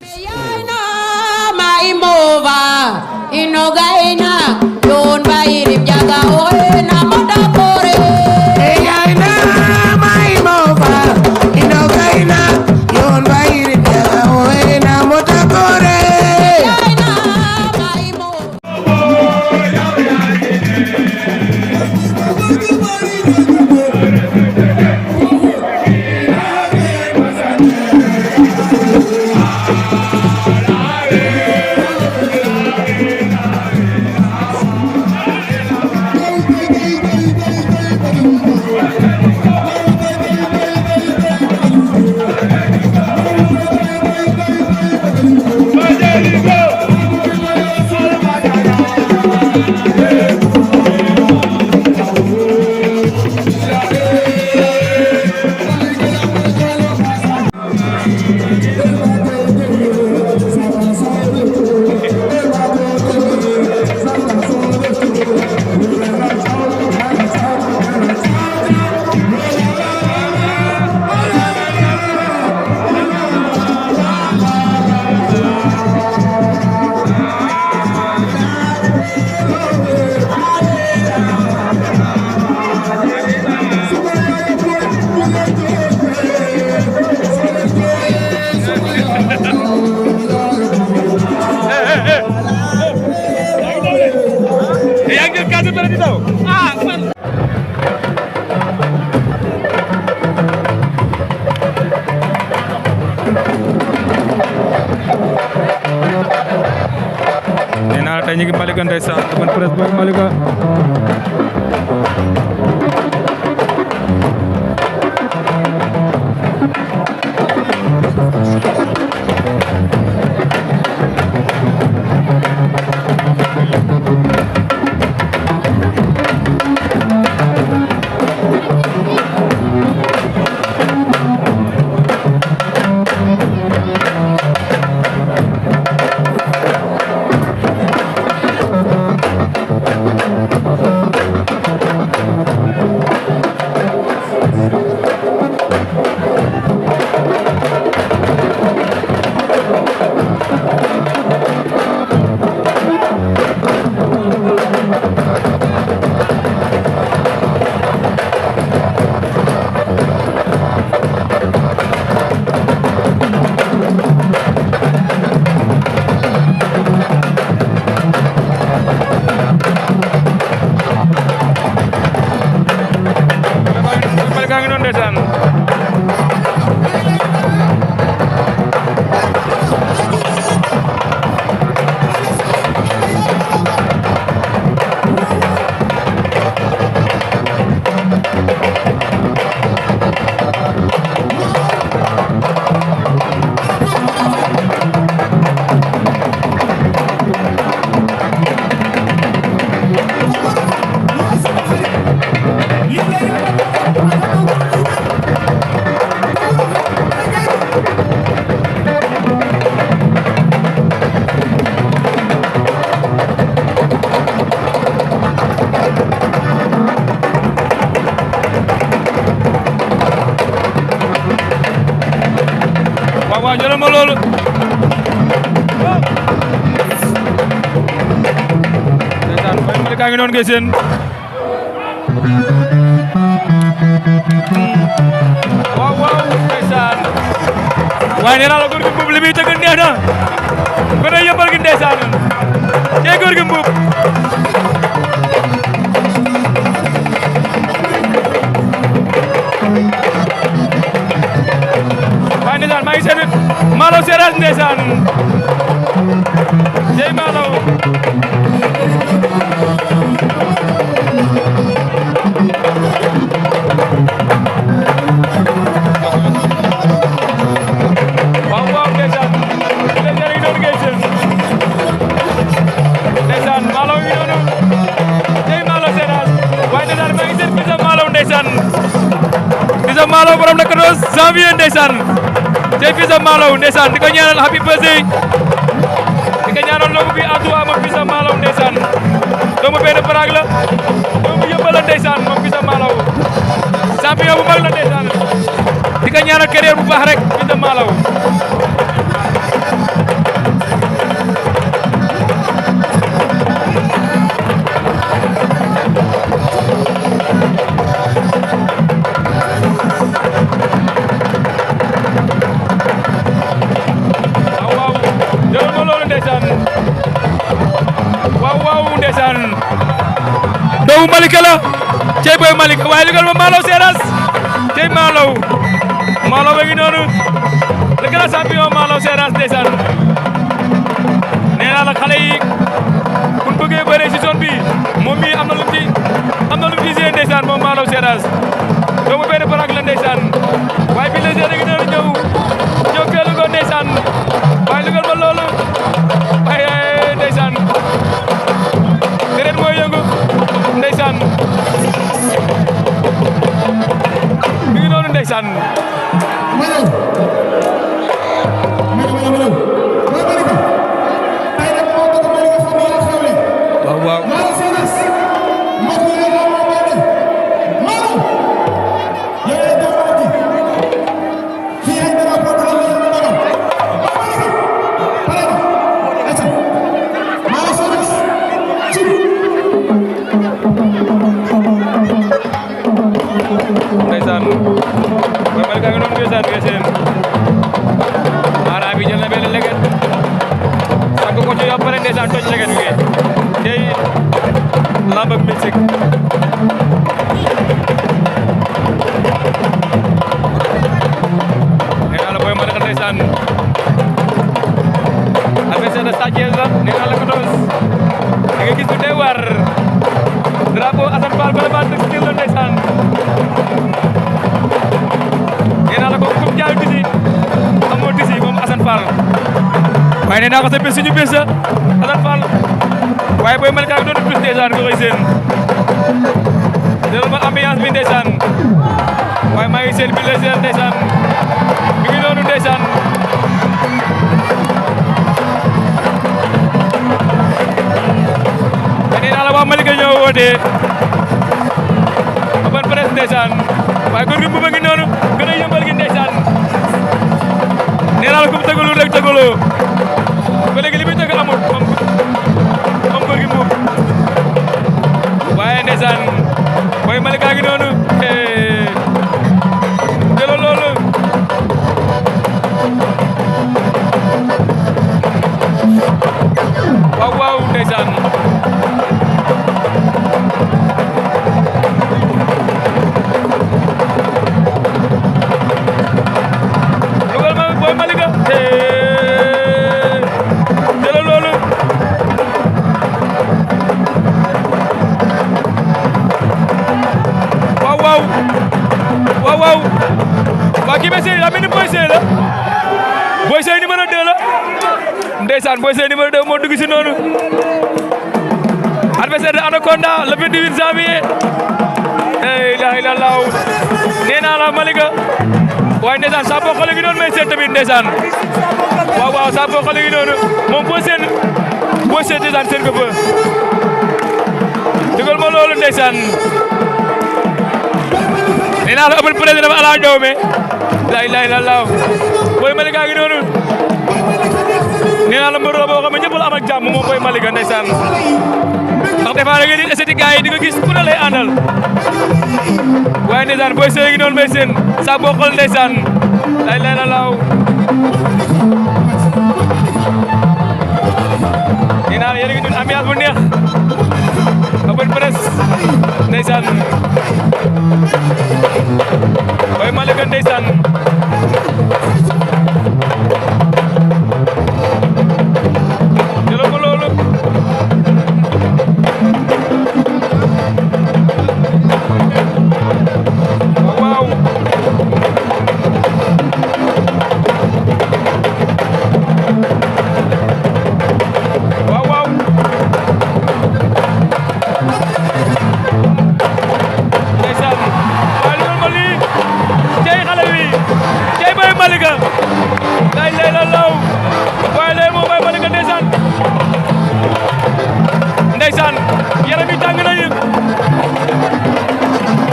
Yana maimova inogaina yon bairim jaga oe na moda kore. Yana maimova inogaina yon bairim jaga oe na moda kore. Yana maimova. Tey ñu ngi Malika ndeysaan open press boy Malika Malika ngi noonu ndeysaan waaw jëlal ma loolu ndeysaan boy Malika ngi noonu ngay seen waaw ndeysaan waaye nee naa la góor gi mbuub li muy tëgg neex na ko day yëmbal gi ndeysaan cee góor gi mbuub waaye ndeysaan maa ngi seen Malaw Seras ndeysaan jey Malaw waaw ndeysaan ndeysaan ngi noonu ngay seen ndeysaan Malaw ngi noonu jey Malaw Seras waaye ndeysaan maa ngi seen Fils Malaw ndeysaan Fils Malaw borom le 14 janvier ndeysaan jey Fils Malaw ndeysaan di ko ñaanal happy birthday di ko ñaanal loolu bi Abdou moom Fils Malaw ndeysaan doomu benn baraag la doomu yëmbal la ndeysaan moom Fils Malaw champion bu mag la ndeysaan di ko ñaanal carrière bu baax rek Fils Malaw doomu Malika la cey boy Malika waaye ligal ma Malaw Seras cey Malaw ba ngi noonu le grand champion Malaw Seras ndeysaan nee naa la xale yi bu ñu bëggee bëree ci zone bi moom mii am na lu mu ci gisee ndeysaan moom Malaw Seras doomu benn barak la ndeysaan waaye bi les yéen a ngi doon ñëw feelu ko ndeysaan waaye ligal ma loolu waaye ndeysaan deret mooy yëngu ndeysaan mi ngi noonu ndeysaan waaw ndeysaan boy Malika nga noonu ndeysaan nga seen Mara bi jël na benn leget sàkk ko ci pare ndeysaan toj leget bi tey lamb ak musique nee naa la boy Malika ndeysaan adversaire de Sa Thiès la nee naa la 14 da nga gis bu day war drapeau Assane Fall bala baat dëgg la ndeysaan nee naa la ko kum jaay tisi amoo tisi moom Assane Fall waaye nee naa ko sa bés suñu bés Assane Fall waaye boy Malika doon plus ndeysaan nga koy seen delloo ma ambiance bi ndeysaan waaye maa ngi seen bi la seen ndeysaan mi ngi noonu ndeysaan nee naa la waa Malika ñoo woote open press ndeysaan waaye góor gi bu ma ngi noonu gën a yëmbal gi ndeysaan nee naa la ku mu tëgalul rek tëgaloo ba léegi li muy tëgg amul moom góor gi moom waaye ndeysaan booy Malika ngi noonu jëloo loolu waaw ndeysaan dugal ma booy Malika jëlal loolu waaw waa kii ba sey la mel ni Boy Sey la Boy Sey numéro 2 la ndeysaan Boy Sey numéro 2 moo dugg si noonu adversaire de Anaconda le 28 janvier la ilaha illallah nee naa la Malika waaye ndeysaan saa boo xoolee gi noonu may seet tamit ndeysaan waaw saa boo xoolee gi noonu moom Boy Sey ndeysaan seen ko fa dugal ma loolu ndeysaan nee naa la ëppal président dafa ala doome la ilaha illallah Boy Malika ngi noonu nee naa la mbër la boo xam ne ñëpp la am ak jàmm moom Boy Malika ndeysaan ndax des fois da ngay di essayé gars yi di nga gis ku ne lay àndal waaye ndeysaan Boy Sey ngi noonu may seen saa boo xool ndeysaan la ilaha illallah nee naa la yéen a ngi dund ambiance bu neex open press ndeysaan Boy Malika ndeysaan jëlal ko loolu waaw ndeysaan waaye lu ma lii cey xale wi cey Boy Malika lay lay la law waaye lay moom Boy Malika ndeysaan yaram yi tàng nañu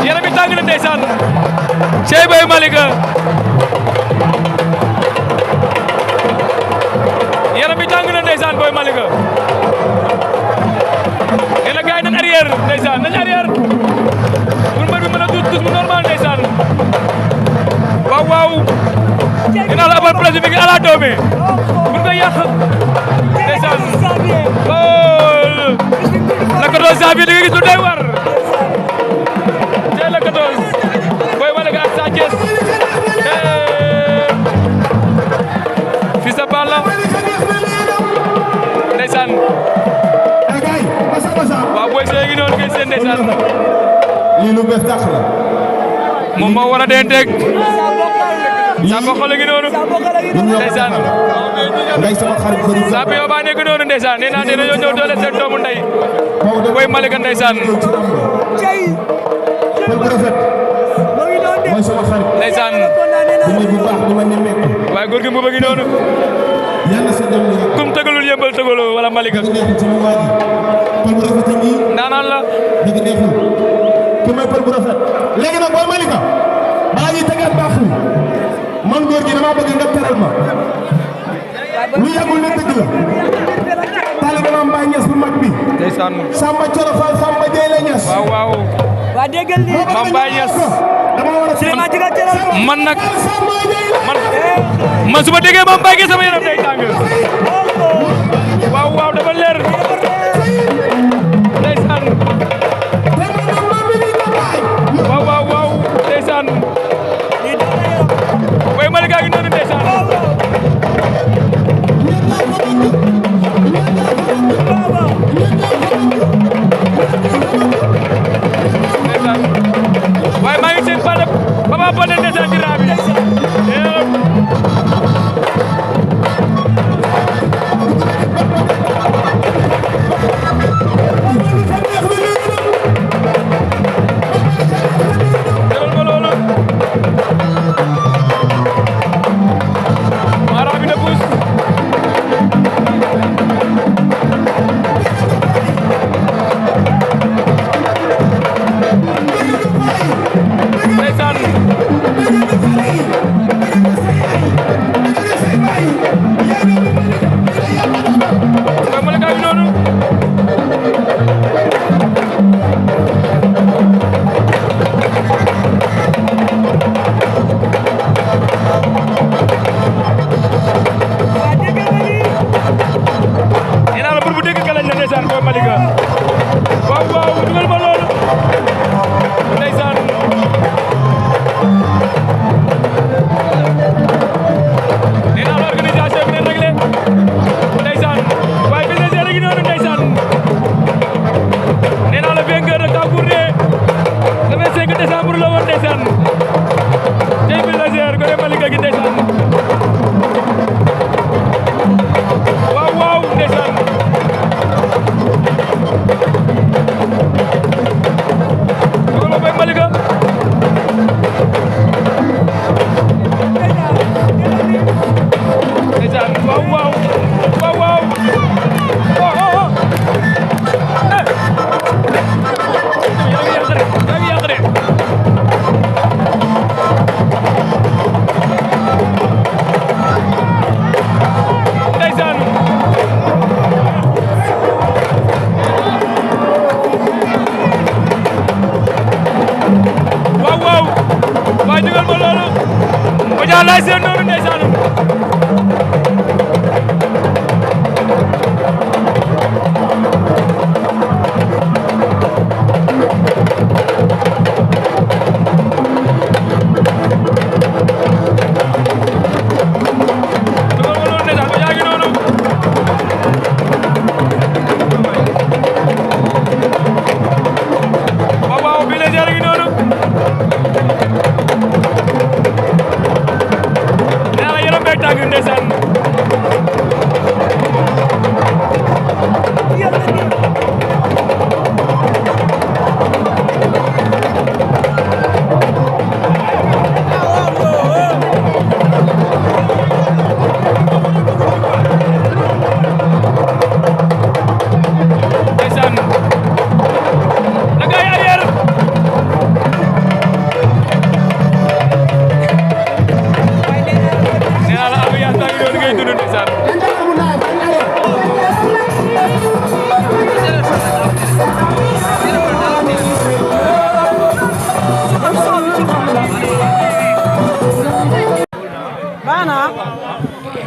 yaram yi tàng na ndeysaan cey Boy Malika yaram yi tàng na ndeysaan Boy Malika nee na gars yi nañ arrière ndeysaan nañ arrière pour mbër bi mën a dus mu normal ndeysaan waaw nee naa la abal presse bi ngi ala doome mun nga yàq ndeysaan oh la 14 janvier di nga gis lu doy war ndeysaan lii lu bees tàq la. moom moo war a denteeg Samba Xol gi noonu ndeysaan ngay sama xarit bëri Samba yow baa nekk noonu ndeysaan nee naa ne dañoo ñëw doole seen doomu ndey Boy Malika ndeysaan pël bu rafet mooy sama xarit ndeysaan bu bu baax di ma nemmeeku waaye góor gi mu bëgg noonu yàlla sa dem ni kum tëgalul yëmbal tëgaloo wala Malika dëgg neexul ci mu waaji pël bu rafet a ngi ndaanaan la dëgg neexul ki may pël bu rafet léegi nag Boy Malika maa ngi tegaat baax mi man góor gi dama bëgg nga teral ma lu yàggul ne dëgg la taalibe Maam Baay Ñas bu mag bi ndeysaan Samba Coro Fall Samba Jeey la Ñas waaw waaw waa déggal ni Maam Baay Ñas dama war a Souleymane Digal teral ko man nag Samba Jeey la man su ma déggee Maam Baay Ñas sama yaram day tàng waaw waaw dafa leer ndeysaan waaw waaw waaw ndeysaan Boy Malika gi noonu ndeysaan ndeysaan waaye maa ngi seen Papa Baldé ndeysaan ci raa bi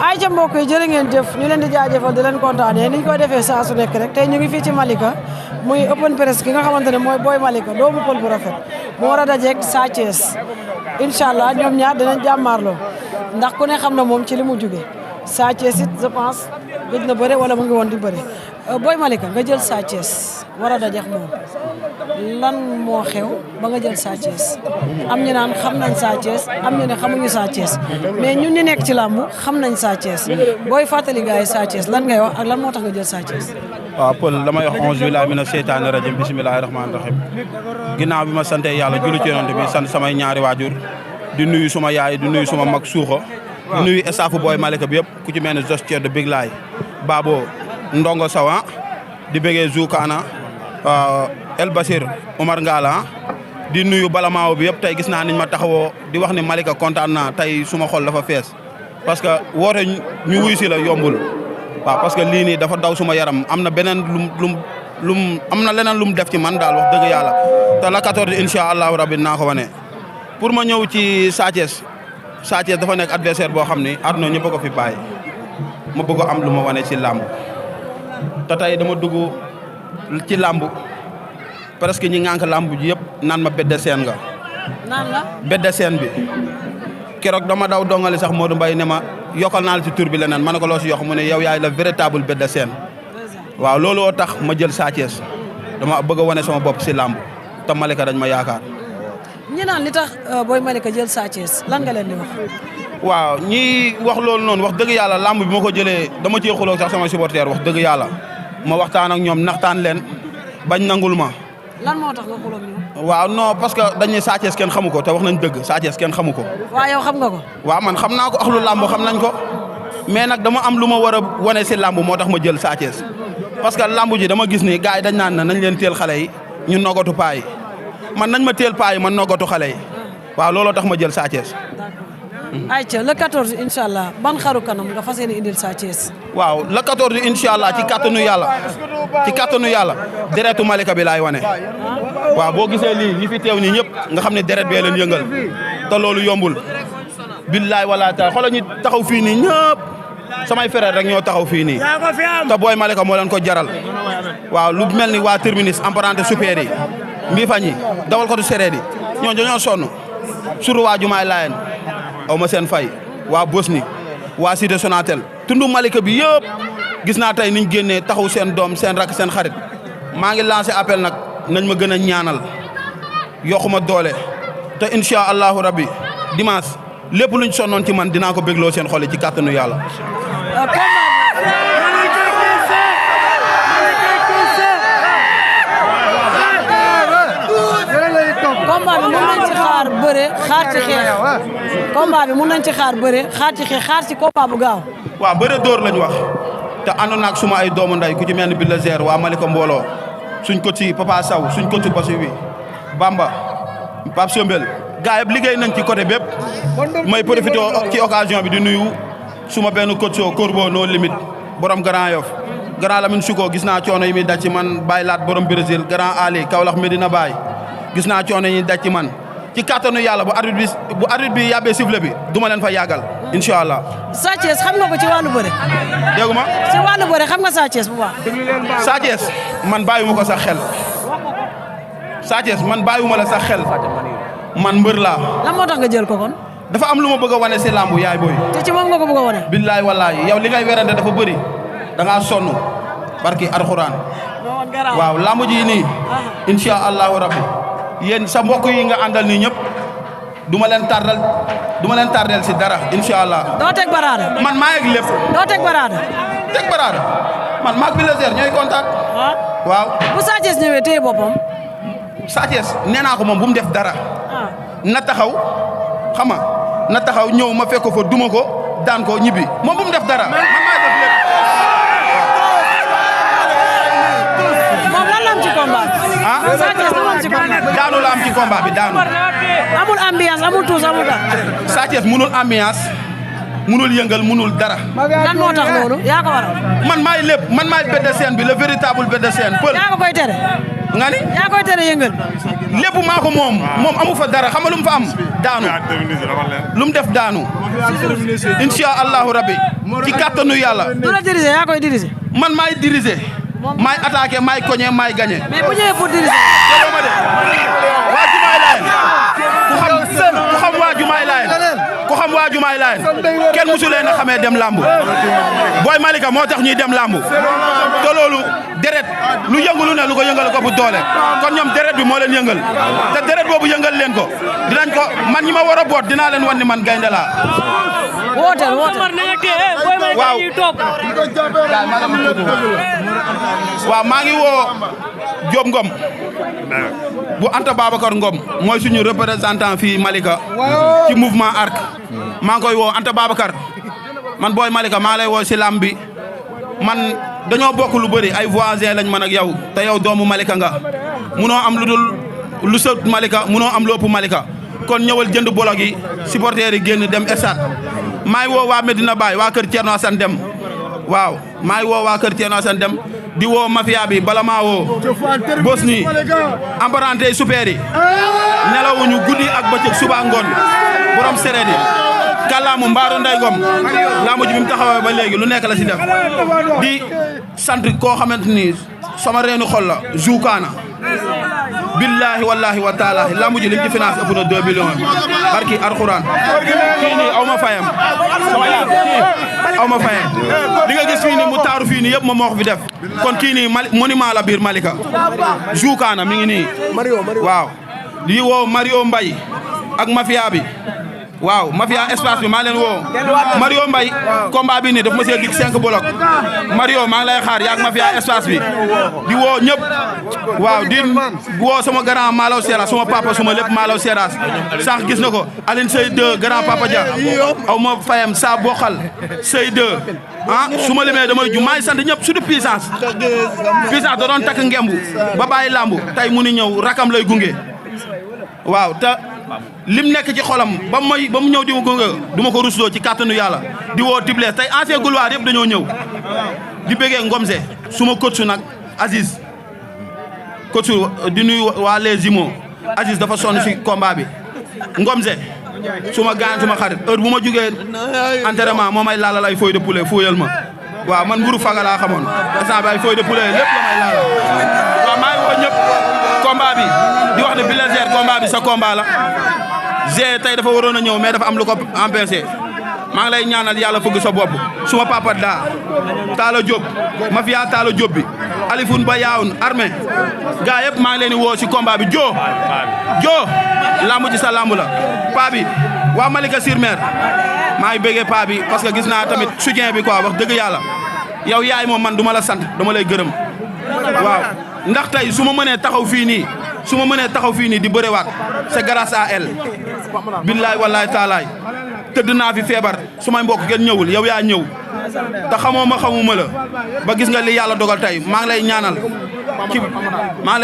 ay ca mbokk yi jërë ngeen jëf ñu leen di jaajëfal di leen kontaanee ni ñu koy defee saa su nekk rek tey ñu ngi fii ci Malika muy open press ki nga xamante ne mooy Boy Malika doomu pël bu rafet mu war a dajeeg Sa Thiès incha allah ñoom ñaar dinañ jàmmaarloo ndax ku ne xam na moom ci li mu jóge Sa Thiès it je pense gëj na bëre wala mu ngi woon di bëre Boy Malika nga jël Sa Thiès war a dajeeg moom lan moo xew ba nga jël Sa Thiès am ñu naan xam nañ Sa Thiès am ñu ne xamuñu Sa Thiès mais ñun ñu nekk ci làmb xam nañ Sa Thiès booy fàttali gars yi Sa Thiès lan ngay wax ak lan moo tax nga jël Sa Thiès. waaw Pël damay wax 11 billahi mina seytaani rajim bismillahi rahmaani rahim ginnaaw bi ma sante yàlla julli ci yonent bi sant samay ñaari waajur di nuyu suma yaay di nuyu suma mag suuxa di nuyu staffu Boy Malika bi yëpp ku ci mel ne Jos Thier de Big Laay Babo Ndongo Sawa di bëggee Zoukana El Basir Omar Ngala di nuyu balamaaw bi yëpp tey gis naa niñ ma taxawoo di wax ni Malika kontaan naa tey suma xol dafa fees parce que woote ñu wuy si la yombul waaw parce que lii nii dafa daw suma yaram am na beneen am na leneen lu mu def ci man daal wax dëgg yàlla te la 14 incha allahu rabbi naa ko wane. pour ma ñëw ci Sa Thiès dafa nekk adversaire boo xam ni àdduna ñëpp a ko fi bàyyi ma bëgg am lu ma wane ci làmb te tey dama dugg ci làmb presque ñi ngànk làmb ji yëpp naan ma bedde seen nga. naan la bedde seen bi keroog dama daw dongali sax Modou Mbaye ne ma yokkal naa la ci tur bi leneen ma ne ko loo si yokk mu ne yow yaay la véritable bedde seen waaw looloo tax ma jël Sa Thiès dama bëgg a wane sama bopp si làmb te Malika dañ ma yaakaar. ñi naan li tax Boy Malika jël Sa Thiès lan nga leen di wax. waaw ñi wax loolu noonu wax dëgg yàlla làmb bi ma ko jëlee dama cee xuloo sax sama supporter wax dëgg yàlla ma waxtaan ak ñoom naxtaan leen bañ nangul ma. lan moo tax nga xuloo ak ñoom. waaw non parce que dañ ne Sa Thiès kenn xamu ko te wax nañ dëgg Sa Thiès kenn xamu ko. waaw yow xam nga ko. waaw man xam naa ko ak lu làmb xam nañ ko mais nag dama am lu ma war a wane si làmb moo tax ma jël Sa Thiès parce que làmb ji dama gis ni gars yi dañ naan nañ leen teel xale yi ñu nogatu paa yi man nañ ma teel paa yi man nogatu xale yi waaw looloo tax ma jël Sa Thiès. ayca le 14 incha allah ban xaru kanam nga fas yéene indil Sa Thiès. waaw le 14 incha allah ci kattanu yàlla deretu Malika bi laay wane. waaw boo gisee lii ñi fi teew nii ñëpp nga xam ne deret bee leen yëngal te loolu yombul. billaay wala taala xoolal ñi taxaw fii nii ñëpp samay frère rek ñoo taxaw fii nii te Boy Malika moo leen ko jaral waaw lu mel ni waa terminus apprenti super yi mbii fañ yi dawal ko du sereet yi ñoo dañoo sonn sur waa Jumaay Laayeen aw ma seen fay waa Bosni waa Cité Sonatel tundu Malika bi yëpp gis naa tey niñ génnee taxaw seen doom seen rak seen xarit maa ngi lancé appel nag nañ ma gën a ñaanal yokkuma doole te incha allahu rabbi dimanche lépp luñ sonnoon ci man dinaa ko bégloo seen xol ci kàttanu yàlla. combat bi mun nañ ci xaar bëre xaar ci xeex combat bi mun nañ ci xaar bëre xaar ci xeex xaar ci combat bu gaaw. waaw bëre dóor lañ wax te àndoon naag suma ay doomu nday ku ci mel ni Billa Zer waa Malika mbooloo suñ ko ci Papa Sow suñ ko ci Basi wi Bamba Pape Sombel gaa yëpp liggéey nañ ci côté bépp may profité ci occasion bi di nuyu suma benn coach Corbo no limite borom Grand Yoff Grand Lamine Suko gis naa coono yi muy daj ci man Baye Laat borom Brésil Grand Ali Kaolack Medina Baye gis naa coono yi daj ci man ci kattanu yàlla bu arbitre bi yàbbee sifflet bi duma leen fa yàggal incha allah. Sa Thiès xam nga ko ci wàllu bëre. déggu ma. ci wàllu bëre xam nga Sa Thiès bu baax. Sa Thiès man bàyyiwuma ko sax xel Sa Thiès man bàyyiwuma la sax xel man mbër laa. lan moo tax nga jël ko kon. dafa am lu ma bëgg a wane si làmbu yaay booy. te ci moom nga ko bëgg a wane. billaay wallaay yow li ngay werante dafa bëri da ngaa sonn barki alxuraan waaw làmb ji nii incha allahu rabbi yéen sa mbokk yi nga àndal nii ñëpp du ma leen tardel si dara incha allah. doo teg baraada. man maa yegg lépp. doo teg baraada. teg baraada man maag Billa Zer ñooy contact. waaw. bu Sa Thiès ñëwee téye boppam. Sa Thiès nee naa ko moom bu mu def dara. na taxaw xam nga na taxaw ñëw ma fekk ko fa duma ko daan ko ñibbi moom bu mu def dara man maa def lépp. moom lan la am ci combat bi. Sa Thiès lan la am ci combat bi. daanu la am ci combat bi daanu. amul ambiance amul tuus amul dara. Sa Thiès munul ambiance munul yëngal munul dara. lan moo tax loolu yaa ko waral. man maay lépp man maay bedde seen bi le véritable bedde seen pël. yaa ko koy tere. nga ni yaa koy tere yëngal. lépp maa ko moom amu fa dara xam nga lu mu fa am daanu lu mu def daanu incha allahu rabbi ci kàttanu yàlla. du la diriger yaa koy diriger. man maay diriger maay attaqué maay cogné maay gagné. mais bu ñëwee pour diriger. ma de waa Jumaay Laayeen ku xam waa Jumaay Laayeen ku xam xam waa Jumaay Laay kenn musu leen a xamee dem lamb Boy Malika moo tax ñuy dem lamb te loolu deret lu yëngu lu ne lu ko yëngal ko bu doole kon ñoom deret bi moo leen yëngal te deret boobu yëngal leen ko dinañ ko man ñi ma war a boot dinaa leen wan ni man gaynde laa waaw maa ngi woo Diop Ngom bu Anta Babacar Ngom mooy suñu représentant fii Malika ci mouvement ARC maa ngi koy woo Anta Babacar man Boy Malika maa lay woo si lamb bi man dañoo bokk lu bëri ay voisins lañ man ak yow te yow doomu Malika nga munoo am lu dul lu sët Malika munoo am lu ëpp Malika kon ñëwal jënd bolog yi supporters yi génn dem stade maa ngi woo waa Medina Baye waa kër Thierno Assane Dem waaw maa ngi woo waa kër Thierno Assane Dem di woo mafia bi bala maa woo Bosnie emprunté super yi nelawuñu guddi ak bëccëg suba ngoon borom sereet yi kàllaamu mbaaru nday gom laamu ji bi mu taxawee ba léegi lu nekk la si def di sant koo xamante ni sama reenu xol la Zoukana billahi wallahi wa taala lambu ji lim ci finance ëpp na 2 millions barki alxuraan kii nii aw ma fayam aw ma fayam li nga gis fii nii mu taaru fii nii yëpp moom moo ko fi def kon kii nii monument la biir Malika Zoukana mi ngi nii waaw di woo Mario Mbaye ak mafia bi waaw mafia espace bi maa leen woo Mario Mbaye combat bi nii daf ma see dig 5 bolok Mario maa ngi lay xaar yaag mafia espace bi di woo ñëpp waaw di woo sama grand Malaw Seras sama papa suma lépp Malaw Seras sax gis na ko Aline Sey 2 grand papa Dia aw ma fayam sa boxal Sey 2 ah su ma limee damay ju maa ngi sant ñëpp surtout puissance da doon takk ngembu ba bàyyi lambu tey mu ni ñëw rakam lay gunge waaw te lim nekk ci xolam ba mu ñëw di ma gunge du ma ko rusloo ci kàttanu yàlla di woo Tiblé tey ancien gloire yëpp dañoo ñëw di bëggee Ngomse suma coach nag Aziz coach di nuyu waa les Zimo Aziz dafa sonn si combat bi Ngomse suma gaan suma xarit heure bu ma jugee entraînement moo may laalal ay feuille de poulet fooyal ma waaw man mburu faga laa xamoon instant bi ay feuille de poulet lépp la may laalal waaw maa ngi woo ñëpp combat bi di wax ne Bulldozer combat bi sa combat la G tey dafa waroon a ñëw mais dafa am lu ko empêché maa ngi lay ñaanal yàlla fëgg sa bopp suma papa daa Talla Diop mafia Talla Diop bi Alifoun ba yaawun armée gaa yëpp maa ngi leen di woo si combat bi joo lambu ci sa lambu la paa bi waa Malika sur Mer maa ngi bëggee paa bi parce que gis naa tamit soutien bi quoi wax dëgg yàlla yow yaay moom man du ma la sant dama lay gërëm waaw ndax tey su ma mënee taxaw fii nii di bërewaat c'est grâce à elle billaay wallaay taalaay tëdd naa fi feebar su may mbokk kenn ñëwul yow yaa ñëw te xamuma la ba gis nga li yàlla dogal tey maa ngi lay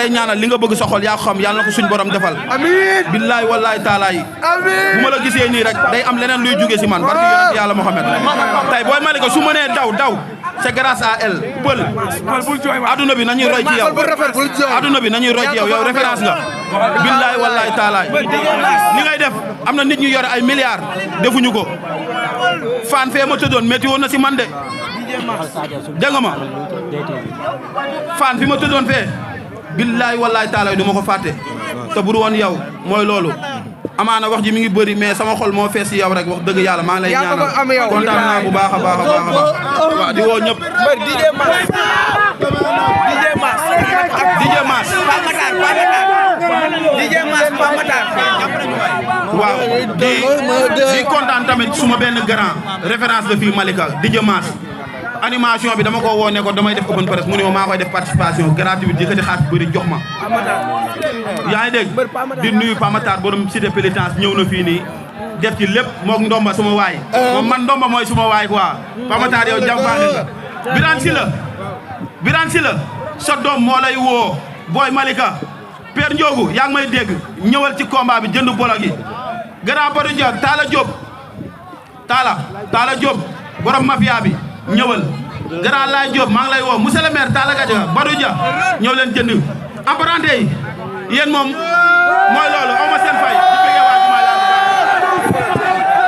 ñaanal li nga bëgg sa xol yaa ko xam yàlla na ko suñ borom defal amiin billaay wallaay taalaay bu ma la gisee nii rek day am leneen luy jóge si man barki yonent yàlla Muhammad tey Boy Malika su mënee daw c'est grâce à elle pël adduna bi nañuy roy ci yow adduna bi nañuy roy ci yow référence nga billaay wallaay taalaay li ngay def am na nit ñu yore ay milliards defuñu ko fan fee ma tëddoon métti woon na si man de dégg nga ma fan fi ma tëddoon fee billaay wallaay taalaay du ma ko fàtte te bu woon yow mooy loolu amaana wax ji mi ngi bëri mais sama xol moo fees si yow rek wax dëgg yàlla maa ngi lay ñaanal kontaan naa bu baax a baax waaw di woo ñëpp waaw di kontaan tamit suma benn grand référence de fii Malika DJ Mass animation bi dama ko woo ne ko damay def open press mu ne ma maa koy def participation gratuite yëkkati xaalis bëri jox ma yaa ngi dégg di nuyu Pamatar borom cité pénitence ñëw na fii nii def ci lépp mook ndomba suma waay moom man ndomba mooy suma waay quoi Pamatar yow jàmbaane nga Birane Sylla sa doom moo lay woo Boy Malika Père Ndiogu yaa ngi may dégg ñëwal ci combat bi jënd bolo gi grand Badou Dia Talla Diop borom mafia bi ñëwal grand Laye Diop maa ngi lay woo monsieur le maire Talla Gadia Badou Dia ñëw leen jënd emprunté yi yéen moom mooy loolu